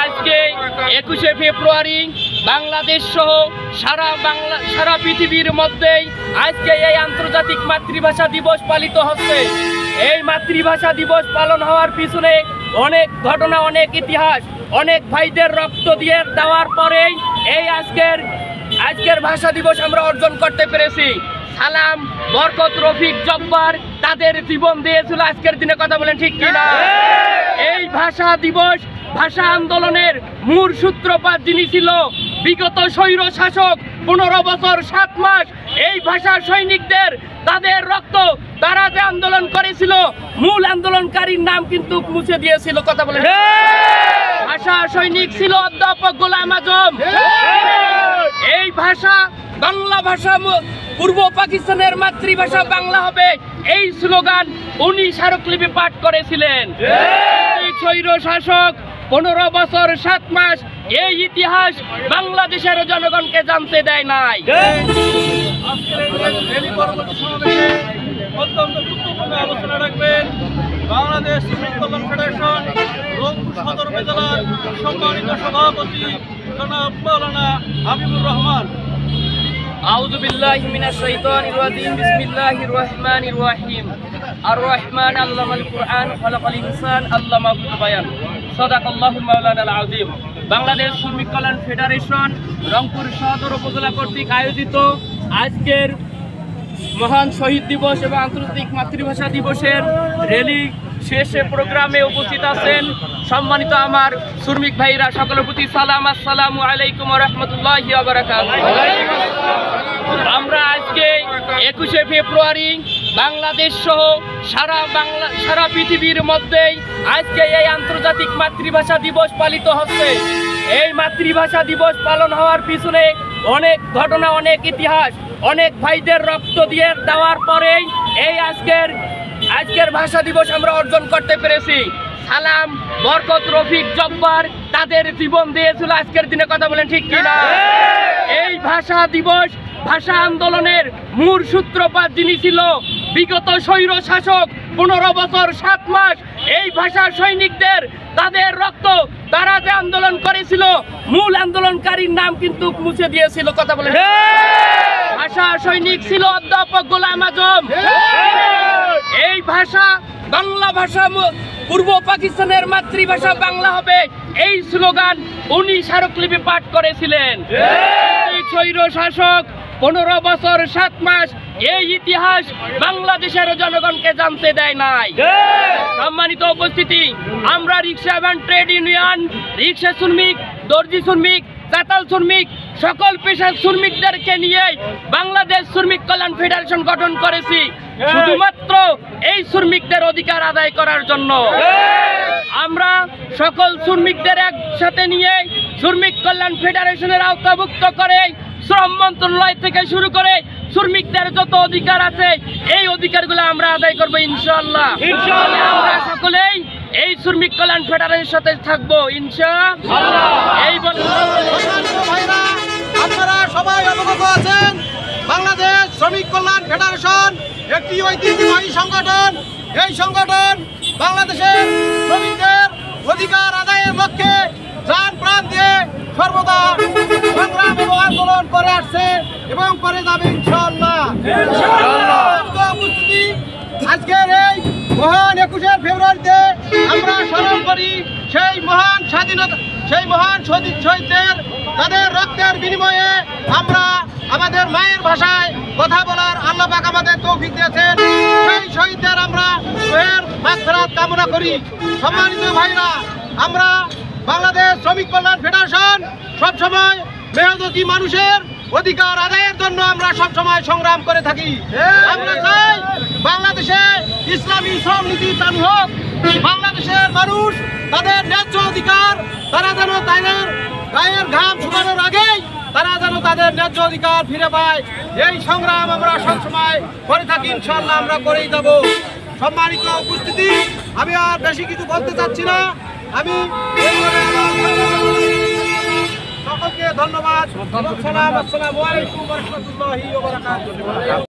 আজকে 21শে ফেব্রুয়ারি বাংলাদেশ সহ সারা পৃথিবীর মধ্যেই আজকে এই আন্তর্জাতিক মাতৃভাষা দিবস পালিত হচ্ছে। এই মাতৃভাষা দিবস পালন হওয়ার পিছনে অনেক ঘটনা, অনেক ইতিহাস, অনেক ভাইদের রক্ত দিয়ে দেওয়ার পরেই এই আজকের ভাষা দিবস আমরা অর্জন করতে পেরেছি। সালাম, বরকত, রফিক, জব্বার তাদের জীবন দিয়েছিল আজকের দিনে, কথা বলেন ঠিক কিনা? এই ভাষা দিবস, ভাষা আন্দোলনের মূল সূত্রপাত যিনি ছিল বিগত স্বৈর শাসক 15 বছর 7 মাস এই ভাষা সৈনিকদের তাদের রক্ত তারা যে আন্দোলন করেছিল, মূল আন্দোলনকারীর নাম কিন্তু মুছে দিয়েছিল, কথা বলেন। ভাষা সৈনিক ছিল অধ্যাপক গোলাম আজম। এই ভাষা, বাংলা ভাষা পূর্ব পাকিস্তানের মাতৃভাষা বাংলা হবে, এই স্লোগান উনি স্মারকলিপি পাঠ করেছিলেন। স্বৈর শাসক 15 বছর 7 মাস এই ইতিহাস বাংলাদেশের জনগণকে জানতে দেয় নাই। অত্যন্ত গুরুত্বপূর্ণ আলোচনা রাখবেন বাংলাদেশ শ্রমিক কল্যাণ ফেডারেশন রংপুর সদর উপজেলার সম্মানিত সভাপতি জনাব মাওলানা হাবিবুর রহমান। আউযু বিল্লাহি মিনাশ শাইতানির রাজিম। বিসমিল্লাহির রহমানির রহিম। আর রহমান আল্লামাল কুরআন খালাকাল ইনসান আল্লামাহুল বায়ান। সাদাকাল্লাহুল মাওলানাল আযীম। বাংলাদেশ শ্রমিক কল্যাণ ফেডারেশন রংপুর সদর উপজেলা কর্তৃক আয়োজিত আজকের মহান শহীদ দিবস এবং আন্তর্জাতিক মাতৃভাষা দিবসের র্যালি শেষে প্রোগ্রামে উপস্থিত আছেন সম্মানিত আমার শ্রমিক ভাইরা, সকলের প্রতি সালাম, আসসালামু আলাইকুম ওয়া রাহমাতুল্লাহি ওয়া বারাকাতুহু। আমরা আজকে 21শে ফেব্রুয়ারি বাংলাদেশ সহ সারা পৃথিবীর মধ্যেই আজকে এই আন্তর্জাতিক মাতৃভাষা দিবস পালিত হচ্ছে। এই মাতৃভাষা দিবস পালন হওয়ার পিছনে অনেক ঘটনা, অনেক ইতিহাস, অনেক ভাইদের রক্ত দিয়ে দেওয়ার পরেই এই আজকের ভাষা দিবস আমরা অর্জন করতে পেরেছি। সালাম, বরকত, রফিক, জব্বার তাদের জীবন দিয়েছিল আজকের দিনে, কথা বলেন ঠিক কিনা? এই ভাষা দিবস, ভাষা আন্দোলনের মূল সূত্রপাত যিনি ছিল বিগত স্বৈর শাসক 15 বছর 7 মাস এই ভাষা সৈনিকদের তাদের রক্ত তারা যে আন্দোলন করেছিল, মূল আন্দোলনকারীর নাম কিন্তু মুছে দিয়েছিল, কথা বলেন। ভাষা সৈনিক ছিল অধ্যাপক গোলাম আজম। এই ভাষা, বাংলা ভাষা পূর্ব পাকিস্তানের মাতৃভাষা বাংলা হবে, এই স্লোগান উনি স্মারকলিপি পাঠ করেছিলেন। স্বৈর শাসক 15 বছর 7 মাস এই ইতিহাস বাংলাদেশের জনগণকে জানতে দেয় নাই। সম্মানিত উপস্থিতি, আমরা রিক্সা এবং ট্রেড ইউনিয়ন, রিক্সা শ্রমিক, দর্জি শ্রমিক, চাতাল শ্রমিক, সকল পেশার শ্রমিকদেরকে নিয়ে বাংলাদেশ শ্রমিক কল্যাণ ফেডারেশন গঠন করেছি শুধুমাত্র এই শ্রমিকদের অধিকার আদায় করার জন্য। আমরা সকল শ্রমিকদের একসাথে নিয়ে শ্রমিক কল্যাণ ফেডারেশনের আওতাভুক্ত করে শ্রম মন্ত্রণালয় থেকে শুরু করে শ্রমিকদের যত অধিকার আছে এই অধিকারগুলো আমরা আদায় করব ইনশাআল্লাহ। আমরা সকলেই এই শ্রমিক কল্যাণ ফেডারেশনের সাথে থাকবো ইনশাআল্লাহ। আপনারা সবাই অবগত আছেন, বাংলাদেশ শ্রমিক কল্যাণ ফেডারেশন একটি ঐতিহ্যবাহী সংগঠন। এই সংগঠন বাংলাদেশের শ্রমিকদের অধিকার আদায়ের লক্ষ্যে প্রাণ প্রাণ দিয়ে সর্বদা সংগ্রাম এবং আন্দোলন করে আসছে এবং করে যাবে ইনশাআল্লাহ। আজকের এই মহান 21শে ফেব্রুয়ারিতে আমরা স্মরণ করি সেই মহান স্বাধীনতা, সেই মহান শহীদদের তাদের রক্তের বিনিময়ে আমরা আমাদের মায়ের ভাষায় কথা বলার আল্লাহ পাক আমাদের তৌফিক দিয়েছেন। সেই শহীদদের আমরা মাগফিরাত কামনা করি। সম্মানিত ভাইরা, আমরা বাংলাদেশ শ্রমিক কল্যাণ ফেডারেশন সবসময় মেহনতি মানুষের অধিকার আদায়ের জন্য আমরা সবসময় সংগ্রাম করে থাকি। আমরা চাই বাংলাদেশে ইসলামী শ্রম নীতি চালু হোক। বাংলাদেশের মানুষ তাদের ন্যায্য অধিকার তারা যেন তাদের গায়ের ঘাম শুকানোর আগেই তারা যেন তাদের ন্যায্য অধিকার ফিরে পায়, এই সংগ্রাম আমরা সবসময় করে থাকি ইনশাআল্লাহ, আমরা করেই যাব। সম্মানিত উপস্থিতি, আমি আর বেশি কিছু বলতে চাচ্ছি না। আমি সকলকে ধন্যবাদ। আসসালামু আলাইকুম ওয়া রাহমাতুল্লাহি ওয়া বারাকাতুহু।